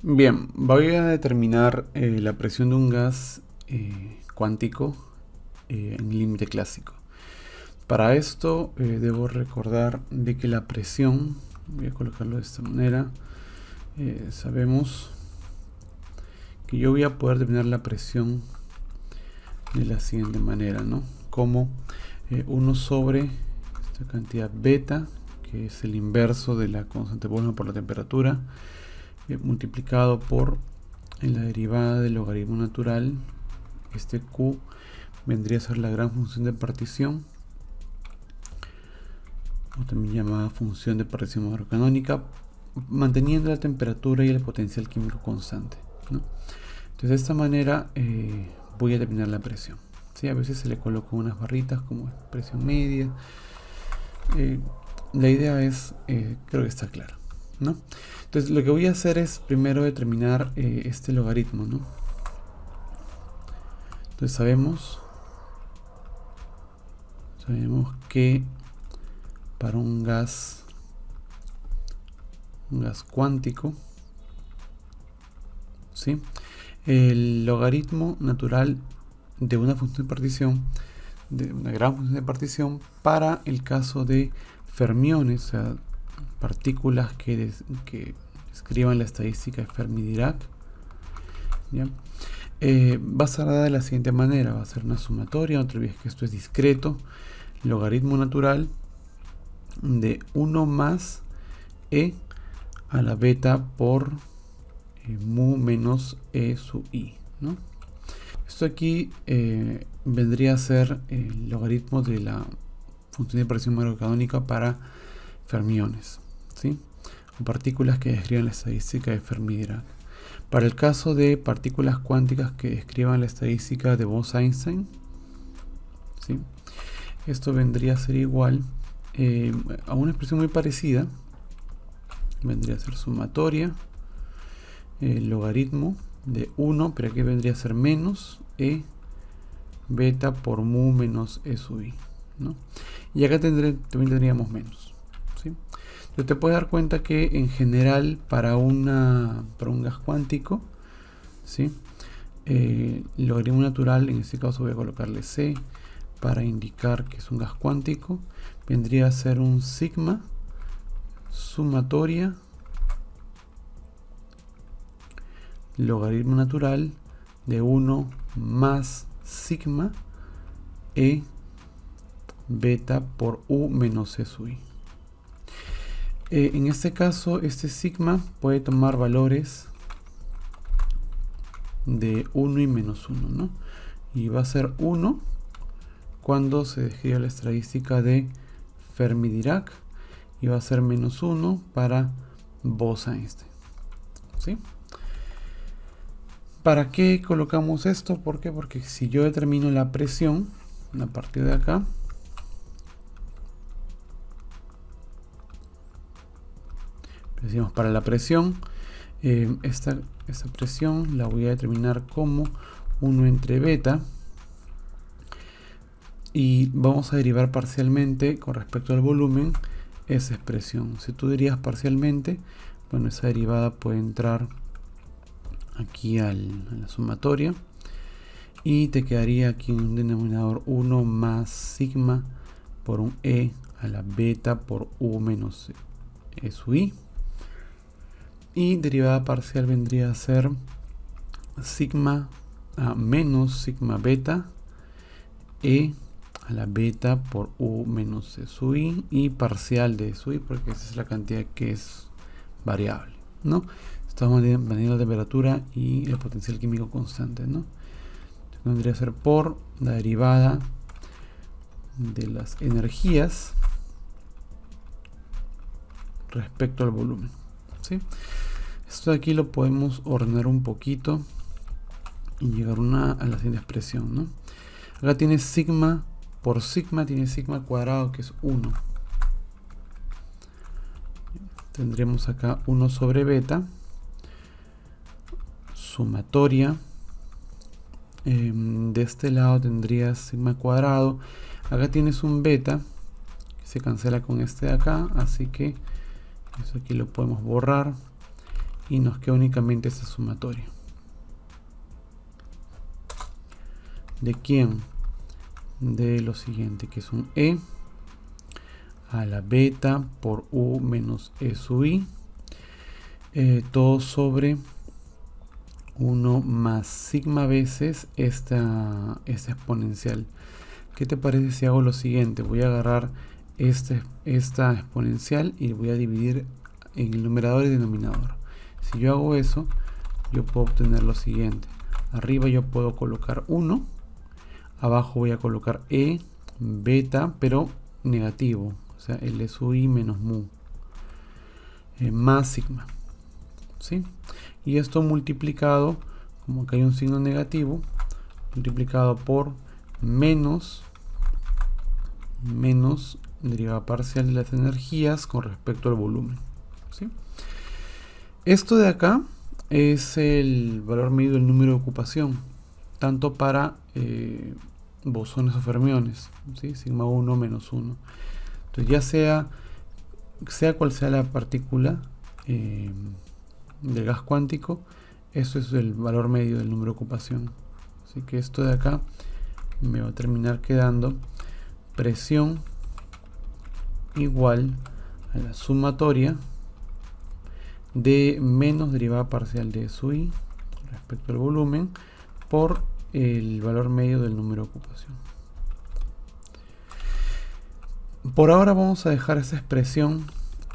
Bien, voy a determinar la presión de un gas cuántico en límite clásico. Para esto debo recordar de que la presión, voy a colocarlo de esta manera, sabemos que yo voy a poder determinar la presión de la siguiente manera, ¿no? Como 1 sobre esta cantidad beta, que es el inverso de la constante de volumen por la temperatura, multiplicado por la derivada del logaritmo natural. Este Q vendría a ser la gran función de partición, o también llamada función de partición macrocanónica, manteniendo la temperatura y el potencial químico constante, ¿no? Entonces de esta manera voy a determinar la presión, ¿sí? A veces se le colocan unas barritas como presión media. La idea es, creo que está claro, ¿no? Entonces lo que voy a hacer es primero determinar este logaritmo, ¿no? Entonces sabemos que para un gas cuántico, ¿sí?, el logaritmo natural de una función de partición, de una gran función de partición, para el caso de fermiones, o sea, partículas que describan la estadística de Fermi-Dirac, ¿ya? Va a ser dada de la siguiente manera: va a ser una sumatoria, no te olvides que esto es discreto, logaritmo natural de 1 más e a la beta por mu menos e sub i, ¿no? Esto aquí vendría a ser el logaritmo de la función de partición macrocanónica para fermiones, ¿sí?, o partículas que describan la estadística de Fermi-Dirac. Para el caso de partículas cuánticas que describan la estadística de Bose-Einstein, ¿sí?, esto vendría a ser igual a una expresión muy parecida. Vendría a ser sumatoria, el logaritmo de 1, pero aquí vendría a ser menos e beta por mu menos e sub i, ¿no? Y acá también tendríamos menos, ¿sí? Entonces te puedes dar cuenta que en general para un gas cuántico, ¿sí?, el logaritmo natural, en este caso voy a colocarle c para indicar que es un gas cuántico, vendría a ser un sigma sumatoria logaritmo natural de 1 más sigma e beta por u menos e sub i. En este caso, este sigma puede tomar valores de 1 y menos 1, ¿no? Y va a ser 1 cuando se describe la estadística de Fermi-Dirac, y va a ser menos 1 para Bose-Einstein, ¿sí? ¿Para qué colocamos esto? ¿Por qué? Porque si yo determino la presión a partir de acá, decimos, para la presión, esta presión la voy a determinar como 1 entre beta, y vamos a derivar parcialmente con respecto al volumen esa expresión. Si tú derivas parcialmente, bueno, esa derivada puede entrar aquí a la sumatoria y te quedaría aquí un denominador 1 más sigma por un e a la beta por u menos e sub i, y derivada parcial vendría a ser sigma a menos sigma beta e a la beta por u menos e sub i, y parcial de e sub i porque esa es la cantidad que es variable, ¿no? Estamos manteniendo la temperatura y el potencial químico constante, ¿no? Entonces vendría a ser por la derivada de las energías respecto al volumen, ¿sí? Esto de aquí lo podemos ordenar un poquito y llegar a la siguiente expresión, ¿no? Acá tienes sigma por sigma, tiene sigma cuadrado, que es 1. Tendremos acá 1 sobre beta, sumatoria, de este lado tendrías sigma cuadrado, acá tienes un beta que se cancela con este de acá, así que eso aquí lo podemos borrar, y nos queda únicamente esta sumatoria. ¿De quién? De lo siguiente, que es un E a la beta por U menos E sub I, todo sobre 1 más sigma veces esta exponencial. ¿Qué te parece si hago lo siguiente? Voy a agarrar esta exponencial y voy a dividir en el numerador y denominador. Si yo hago eso, yo puedo obtener lo siguiente. Arriba yo puedo colocar 1, abajo voy a colocar E beta, pero negativo, o sea, el E sub I menos mu, más sigma, ¿sí? Y esto multiplicado, como que hay un signo negativo, multiplicado por menos derivada parcial de las energías con respecto al volumen, ¿sí? Esto de acá es el valor medido del número de ocupación, tanto para bosones o fermiones, ¿sí? Sigma 1 menos 1. Entonces ya sea cual sea la partícula del gas cuántico, eso es el valor medio del número de ocupación. Así que esto de acá me va a terminar quedando presión igual a la sumatoria de menos derivada parcial de sub I respecto al volumen por el valor medio del número de ocupación. Por ahora vamos a dejar esa expresión.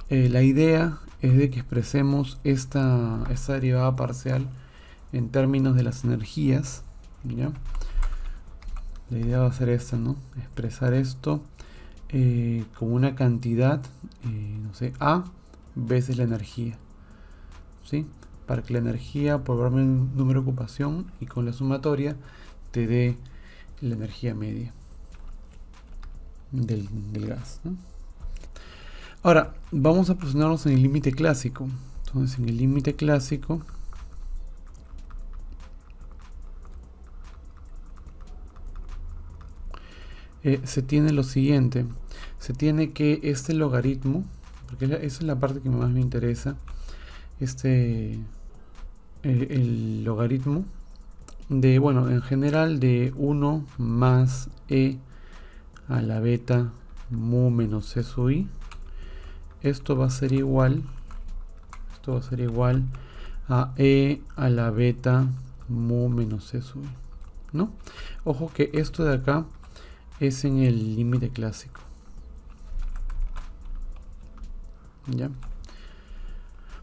La idea es de que expresemos esta derivada parcial en términos de las energías, ¿ya? La idea va a ser esta, ¿no? Expresar esto como una cantidad, no sé, A veces la energía, ¿sí? Para que la energía por valor del número de ocupación y con la sumatoria te dé la energía media del gas, ¿no? Ahora, vamos a posicionarnos en el límite clásico. Entonces, en el límite clásico, se tiene lo siguiente. Se tiene que este logaritmo, porque esa es la parte que más me interesa, el logaritmo de, bueno, en general de 1 más E a la beta mu menos E sub I. Esto va a ser igual a E a la beta mu menos E sub I, ¿no? Ojo que esto de acá es en el límite clásico, ¿ya?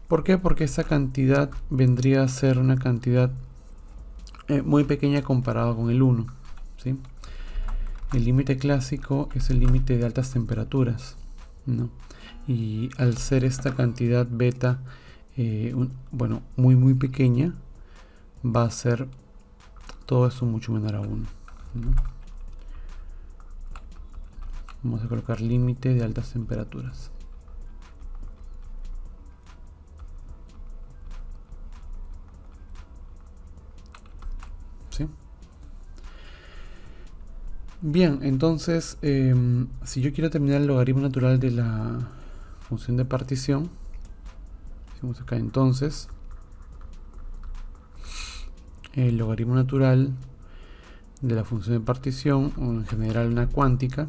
¿Por qué? Porque esa cantidad vendría a ser una cantidad muy pequeña comparado con el 1, ¿sí? El límite clásico es el límite de altas temperaturas, ¿no? Y al ser esta cantidad beta, bueno, muy pequeña, va a ser todo eso mucho menor a 1, ¿no? Vamos a colocar límite de altas temperaturas. ¿Sí? Bien, entonces, si yo quiero terminar el logaritmo natural de la función de partición, decimos acá entonces, el logaritmo natural de la función de partición, o en general una cuántica,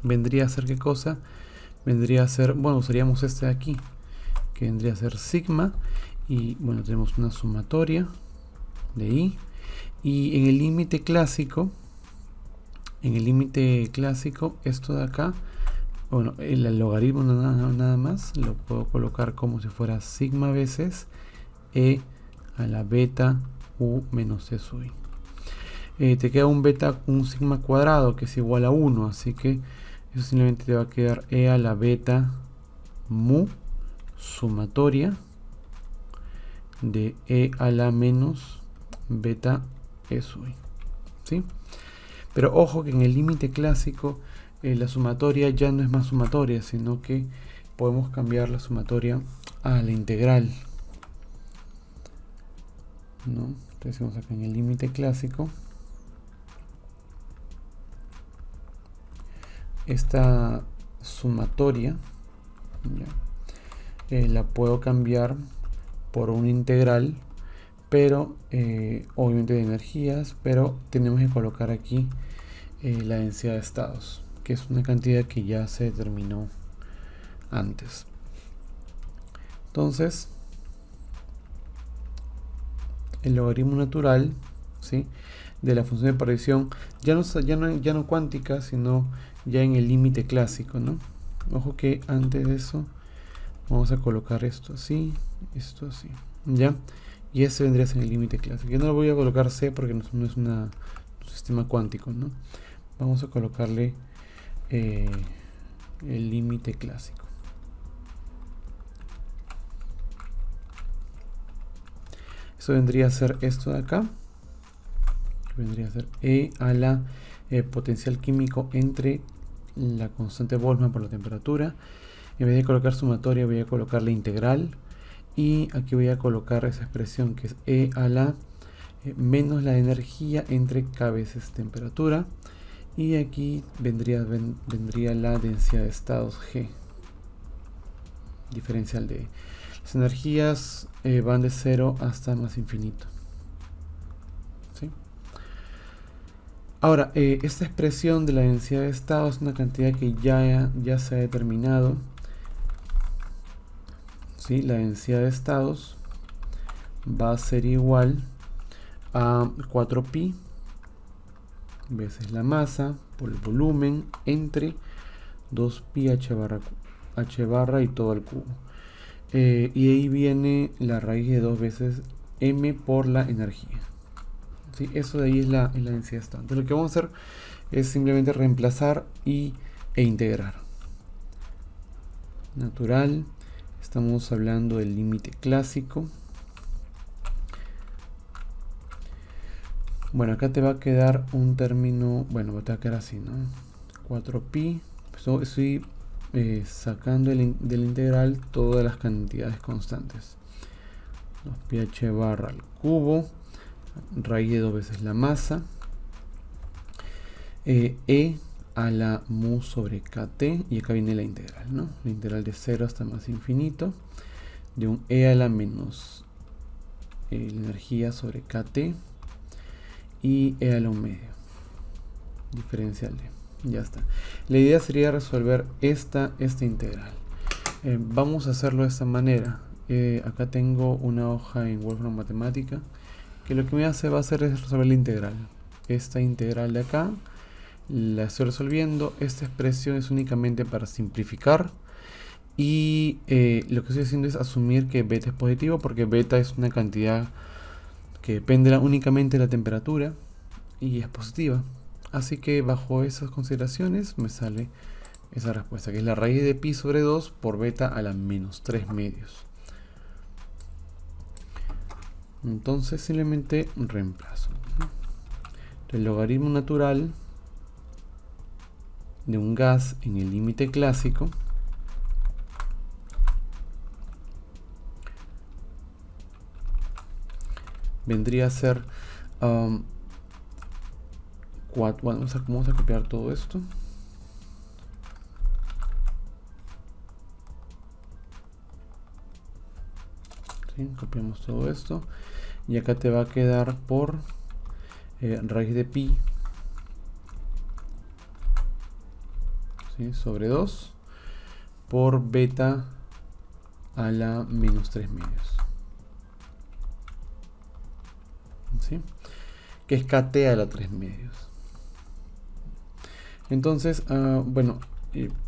vendría a ser ¿qué cosa? Vendría a ser, bueno, usaríamos este de aquí, que vendría a ser sigma, y bueno, tenemos una sumatoria de I, y en el límite clásico, esto de acá, bueno, el logaritmo nada más, lo puedo colocar como si fuera sigma veces E a la beta U menos E sub I. Te queda un sigma cuadrado que es igual a 1, así que eso simplemente te va a quedar E a la beta mu sumatoria de E a la menos beta E sub I, ¿sí? Pero ojo que en el límite clásico la sumatoria ya no es más sumatoria, sino que podemos cambiar la sumatoria a la integral, ¿no? Entonces decimos acá en el límite clásico, esta sumatoria, ¿ya? La puedo cambiar por una integral, pero obviamente de energías, pero tenemos que colocar aquí la densidad de estados, que es una cantidad que ya se determinó antes. Entonces, el logaritmo natural, ¿sí?, de la función de partición, ya no cuántica, sino ya en el límite clásico, ¿no? Ojo que antes de eso vamos a colocar esto así, ¿ya? Y ese vendría a ser el límite clásico. Yo no lo voy a colocar C porque no es un sistema cuántico, ¿no? Vamos a colocarle el límite clásico. Eso vendría a ser esto de acá. Vendría a ser E a la potencial químico entre la constante Boltzmann por la temperatura. En vez de colocar sumatoria voy a colocar la integral. Y aquí voy a colocar esa expresión que es E a la menos la energía entre K veces temperatura. Y aquí vendría la densidad de estados G. Diferencial de las energías van de 0 hasta más infinito. ¿Sí? Ahora, esta expresión de la densidad de estados es una cantidad que ya se ha determinado. ¿Sí? La densidad de estados va a ser igual a 4pi veces la masa por el volumen entre 2pi h barra y todo al cubo. Y ahí viene la raíz de 2 veces m por la energía. ¿Sí? Eso de ahí es la densidad de estado. Entonces lo que vamos a hacer es simplemente reemplazar e integrar. Natural. Estamos hablando del límite clásico. Bueno, acá te va a quedar un término, bueno, te va a quedar así, ¿no? 4pi. Estoy sacando del integral todas las cantidades constantes. 2pi h barra al cubo, raíz de 2 veces la masa, E a la mu sobre kt, y acá viene la integral, ¿no? La integral de 0 hasta más infinito, de un E a la menos la energía sobre kt, y E a la 1 medio, diferencial de, ya está. La idea sería resolver esta integral. Vamos a hacerlo de esta manera. Acá tengo una hoja en Wolfram Matemática, que lo que me hace va a hacer es resolver la integral. Esta integral de acá la estoy resolviendo. Esta expresión es únicamente para simplificar, y lo que estoy haciendo es asumir que beta es positivo, porque beta es una cantidad que depende únicamente de la temperatura y es positiva. Así que bajo esas consideraciones me sale esa respuesta, que es la raíz de pi sobre 2 por beta a la menos 3 medios. Entonces simplemente reemplazo. El logaritmo natural de un gas en el límite clásico vendría a ser vamos a copiar todo esto. ¿Sí? Copiamos todo esto y acá te va a quedar por raíz de pi, ¿sí?, sobre 2 por beta a la menos 3 medios. ¿Sí? Que es kt a la 3 medios. Entonces, bueno,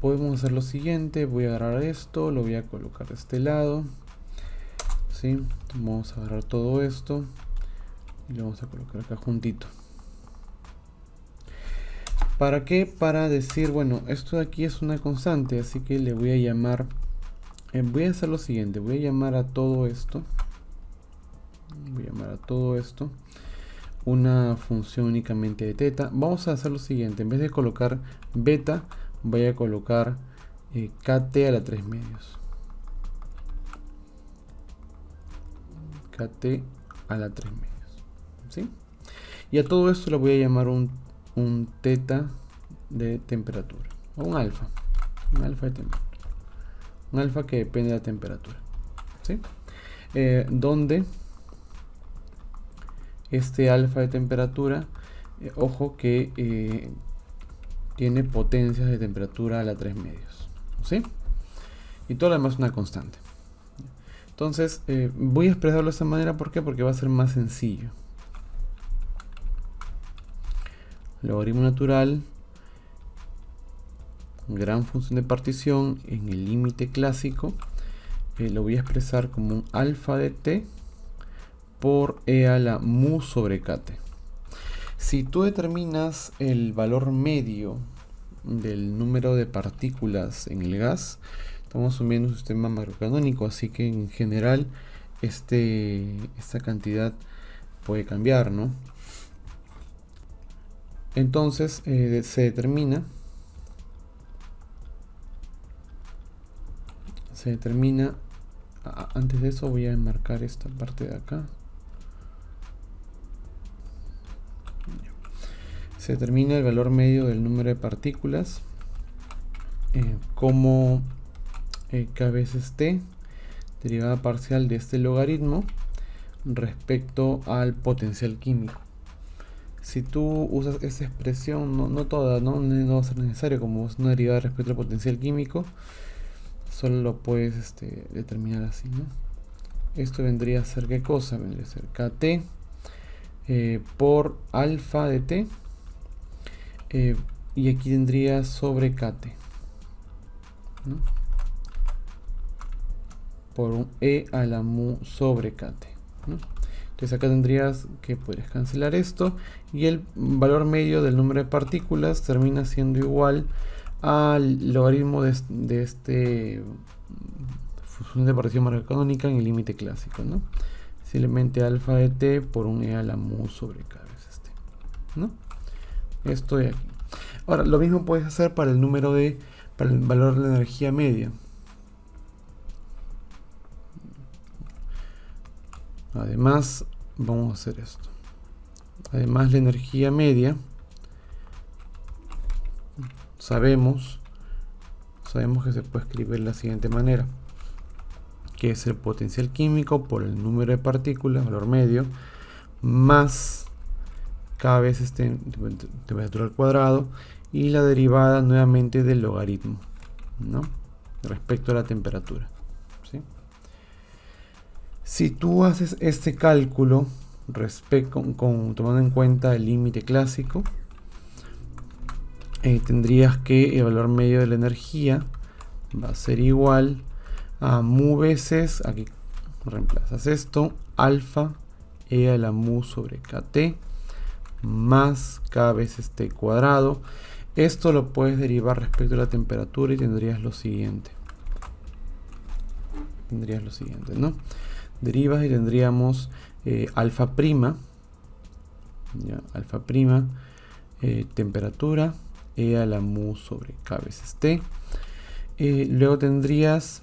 podemos hacer lo siguiente. Voy a agarrar esto, lo voy a colocar de este lado. ¿Sí? Vamos a agarrar todo esto y lo vamos a colocar acá juntito. ¿Para qué? Para decir, bueno, esto de aquí es una constante, así que le voy a llamar, voy a hacer lo siguiente, voy a llamar a todo esto, una función únicamente de teta. Vamos a hacer lo siguiente, en vez de colocar beta, voy a colocar kt a la 3 medios. Kt a la 3 medios. ¿Sí? Y a todo esto le voy a llamar un teta de temperatura, o un alfa de temperatura, un alfa que depende de la temperatura. ¿Sí? donde este alfa de temperatura, ojo que tiene potencias de temperatura a la 3 medios, ¿sí? Y todo lo demás es una constante. Entonces voy a expresarlo de esta manera. ¿Por qué? Porque va a ser más sencillo. Logaritmo natural, gran función de partición en el límite clásico, lo voy a expresar como un alfa de t por e a la mu sobre kt. Si tú determinas el valor medio del número de partículas en el gas, estamos asumiendo un sistema macrocanónico, así que en general esta cantidad puede cambiar, ¿no? Entonces se determina antes de eso voy a enmarcar esta parte de acá. Se determina el valor medio del número de partículas como k veces t, derivada parcial de este logaritmo respecto al potencial químico. Si tú usas esa expresión, no toda, no va a ser necesario, como es una derivada respecto al potencial químico, solo lo puedes determinar así, ¿no? Esto vendría a ser, ¿qué cosa? Vendría a ser kt por alfa de t, y aquí tendría sobre kt, ¿no? Por un e a la mu sobre kt, ¿no? Entonces acá tendrías que podrías cancelar esto y el valor medio del número de partículas termina siendo igual al logaritmo de este función de partición macrocanónica en el límite clásico, ¿no? Simplemente alfa de t por un e a la mu sobre k veces t, ¿no? Esto de aquí. Ahora, lo mismo puedes hacer para el valor de la energía media. Además, vamos a hacer esto. Además, la energía media, sabemos que se puede escribir de la siguiente manera, que es el potencial químico por el número de partículas, valor medio, más k veces temperatura al cuadrado, y la derivada nuevamente del logaritmo, ¿no? Respecto a la temperatura, ¿sí? Si tú haces este cálculo tomando en cuenta el límite clásico, tendrías que el valor medio de la energía va a ser igual a mu veces, aquí reemplazas esto, alfa e a la mu sobre kt más k veces t cuadrado. Esto lo puedes derivar respecto a la temperatura y tendrías lo siguiente, ¿no? Derivas y tendríamos alfa prima, temperatura e a la mu sobre k veces t. Luego tendrías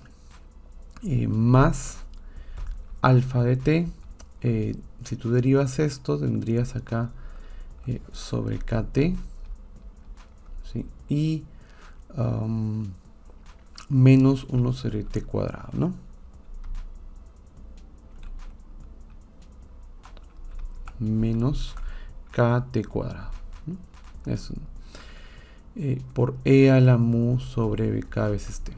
más alfa de t. Si tú derivas esto, tendrías acá sobre kt, ¿sí? Y menos 1 sobre t cuadrado, ¿no? Menos kt cuadrado, ¿no? Eso, por e a la mu sobre k veces t.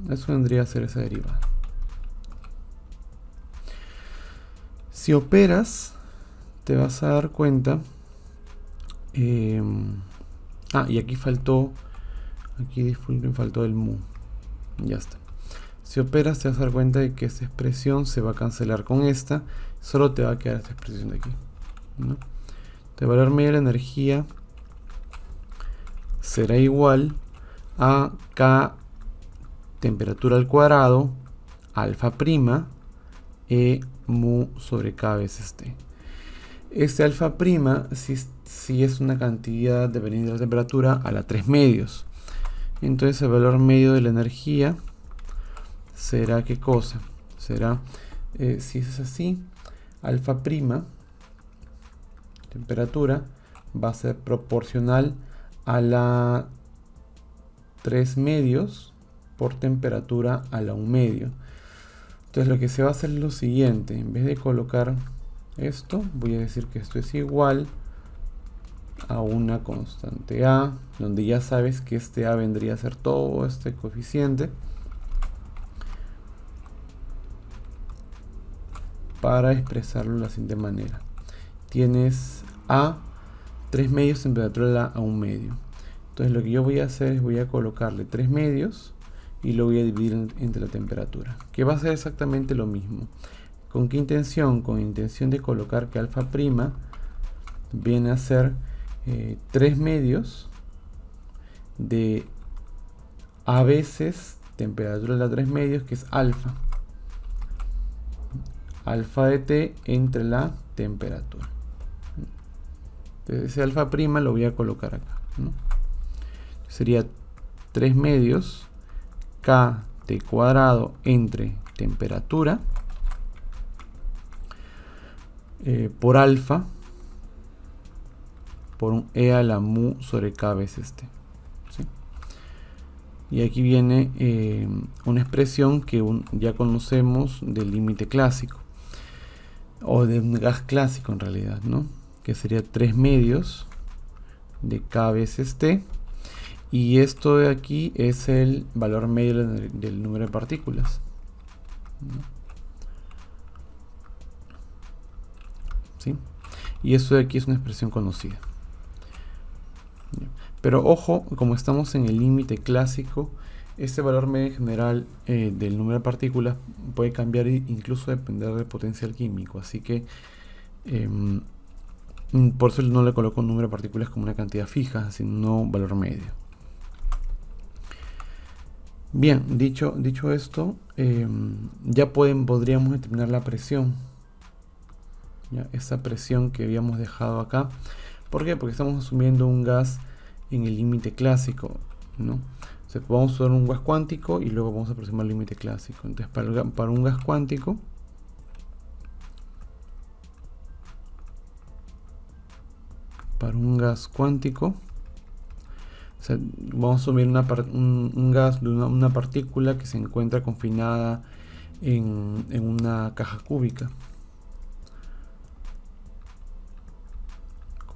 Eso vendría a ser esa derivada. Si operas, te vas a dar cuenta. Y aquí faltó el mu. Ya está. Si operas, te vas a dar cuenta de que esta expresión se va a cancelar con esta. Solo te va a quedar esta expresión de aquí, ¿no? El valor medio de la energía será igual a k temperatura al cuadrado alfa prima e mu sobre k veces t. Este alfa prima si es una cantidad dependiente de la temperatura a la 3 medios. Entonces el valor medio de la energía será, ¿qué cosa? Será, si es así, alfa prima temperatura va a ser proporcional a la 3 medios por temperatura a la 1 medio. Entonces lo que se va a hacer es lo siguiente. En vez de colocar esto, voy a decir que esto es igual a una constante a, donde ya sabes que este a vendría a ser todo este coeficiente, para expresarlo de la siguiente manera. Tienes a 3 medios, temperatura a 1 medio. Entonces lo que yo voy a hacer es voy a colocarle 3 medios y lo voy a dividir entre la temperatura, que va a ser exactamente lo mismo. ¿Con qué intención? Con intención de colocar que alfa prima viene a ser 3 medios de a veces temperatura de la 3 medios, que es alfa. Alfa de t entre la temperatura. Entonces ese alfa prima lo voy a colocar acá, ¿no? Sería 3 medios kt cuadrado entre temperatura por alfa por un e a la mu sobre k veces t, ¿sí? Y aquí viene una expresión que ya conocemos del límite clásico, o de un gas clásico en realidad, ¿no? Que sería 3 medios de k veces t, y esto de aquí es el valor medio del número de partículas, ¿no? ¿Sí? Y esto de aquí es una expresión conocida. Pero ojo, como estamos en el límite clásico, este valor medio general del número de partículas puede cambiar e incluso depender del potencial químico. Así que por eso no le coloco un número de partículas como una cantidad fija, sino un valor medio. Bien, dicho esto, ya podríamos determinar la presión. ¿Ya? Esa presión que habíamos dejado acá. ¿Por qué? Porque estamos asumiendo un gas en el límite clásico, ¿no? O sea, vamos a usar un gas cuántico y luego vamos a aproximar el límite clásico. Entonces, para un gas cuántico, o sea, vamos a asumir un gas de una partícula que se encuentra confinada en una caja cúbica.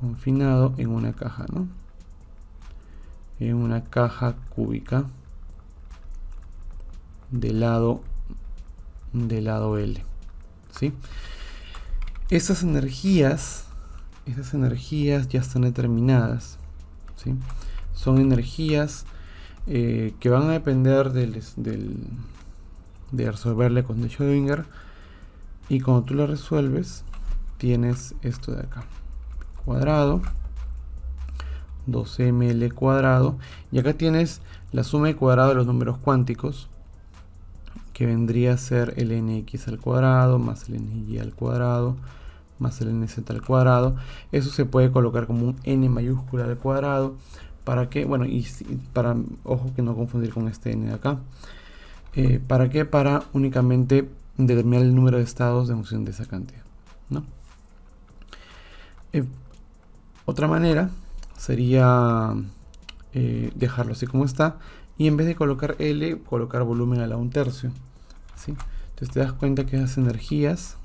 Confinado en una caja, ¿no? En una caja cúbica del lado L, ¿sí? Esas energías ya están determinadas, ¿sí? Son energías que van a depender de resolver la ecuación de Schrödinger, y cuando tú la resuelves tienes esto de acá, cuadrado 2ml cuadrado, y acá tienes la suma de cuadrado de los números cuánticos, que vendría a ser el nx al cuadrado más el ny al cuadrado más el nz al cuadrado. Eso se puede colocar como un n mayúscula al cuadrado, para que, bueno, y para, ojo que no confundir con este n de acá. ¿Para qué? Para únicamente determinar el número de estados de función de esa cantidad, ¿no? Otra manera sería dejarlo así como está, y en vez de colocar L, colocar volumen a la 1/3, ¿sí? Entonces te das cuenta que esas energías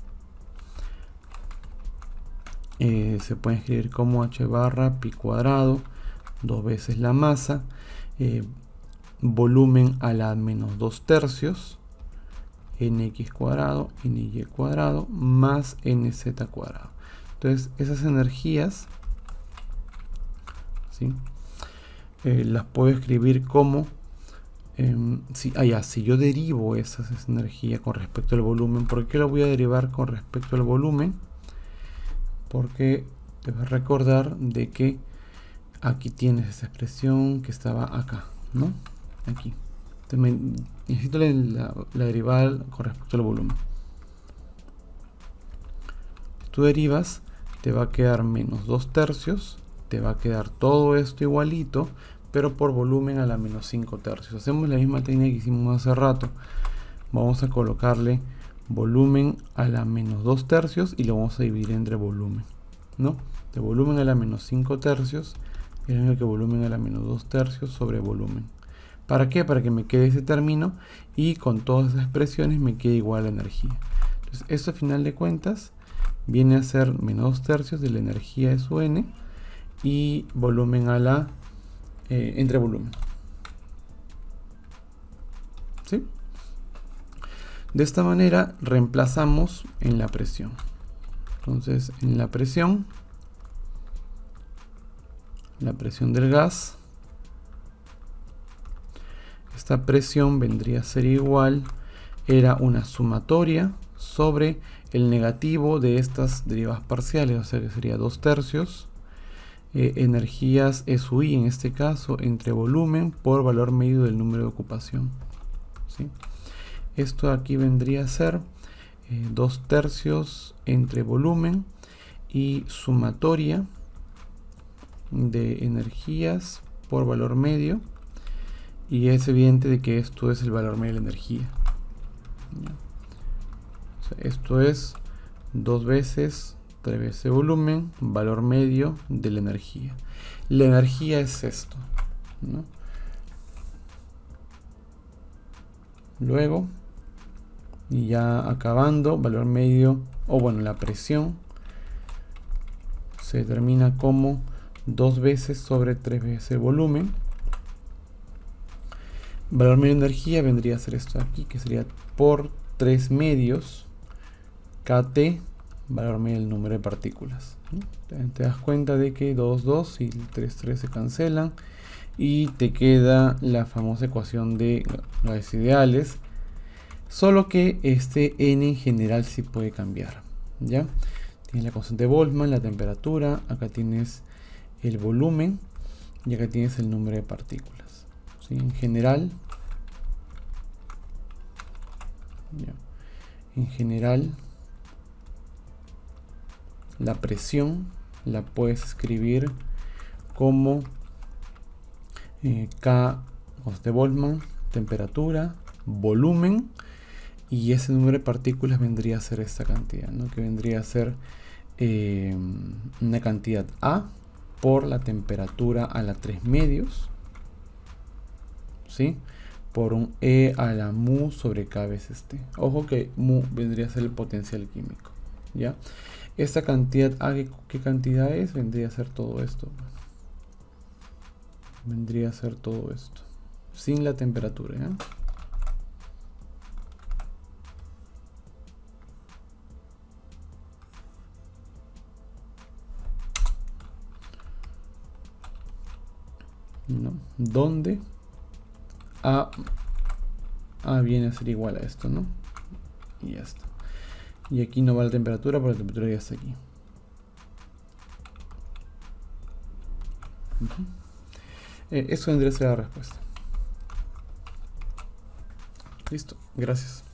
se pueden escribir como h barra pi cuadrado 2 veces la masa, volumen a la menos 2/3, nx cuadrado, ny cuadrado más nz cuadrado. Entonces esas energías, ¿sí? Las puedo escribir como si yo derivo esas energías con respecto al volumen. ¿Por qué lo voy a derivar con respecto al volumen? Porque debes recordar de que aquí tienes esa expresión que estaba acá, ¿no? Aquí. Entonces necesito la derivada con respecto al volumen. Tú derivas, te va a quedar menos 2/3, te va a quedar todo esto igualito, pero por volumen a la menos 5/3. Hacemos la misma técnica que hicimos hace rato. Vamos a colocarle volumen a la menos 2/3 y lo vamos a dividir entre volumen, ¿no? De volumen a la menos 5/3 es lo mismo que volumen a la menos 2/3 sobre volumen. ¿Para qué? Para que me quede ese término y con todas esas expresiones me quede igual la energía. Entonces, esto a final de cuentas viene a ser menos 2/3 de la energía de su n y volumen a la entre volumen. ¿Sí? De esta manera reemplazamos en la presión. Entonces, en la presión del gas, esta presión vendría a ser igual, era una sumatoria sobre el negativo de estas derivadas parciales, o sea que sería 2/3 energías SUI en este caso entre volumen por valor medido del número de ocupación. ¿Sí? Esto aquí vendría a ser 2/3 entre volumen y sumatoria de energías por valor medio, y es evidente de que esto es el valor medio de la energía. O sea, esto es 2 veces 3 veces volumen, valor medio de la energía. La energía es esto, ¿no? Luego, y ya acabando, valor medio, o bueno, la presión se determina como 2 veces sobre 3 veces el volumen. Valor medio de energía vendría a ser esto aquí, que sería por 3 medios kT, valor medio del número de partículas. Te das cuenta de que 2, 2 y 3, 3 se cancelan y te queda la famosa ecuación de gases ideales, solo que este n en general sí puede cambiar. ¿Ya? Tienes la constante de Boltzmann, la temperatura, acá tienes el volumen y acá tienes el número de partículas. ¿Sí? En general, la presión la puedes escribir como K, constante de Boltzmann, temperatura, volumen, y ese número de partículas vendría a ser esta cantidad, ¿no? Que vendría a ser una cantidad A por la temperatura a la 3 medios, ¿sí? Por un E a la mu sobre K veces T. Ojo que mu vendría a ser el potencial químico, ¿ya? Esta cantidad A, ¿qué cantidad es? Vendría a ser todo esto. Vendría a ser todo esto, sin la temperatura, ¿ya? ¿No? Donde A viene a ser igual a esto, ¿no? Y ya está. Y aquí no va la temperatura porque la temperatura ya está aquí. Eso vendría a ser la respuesta. Listo, gracias.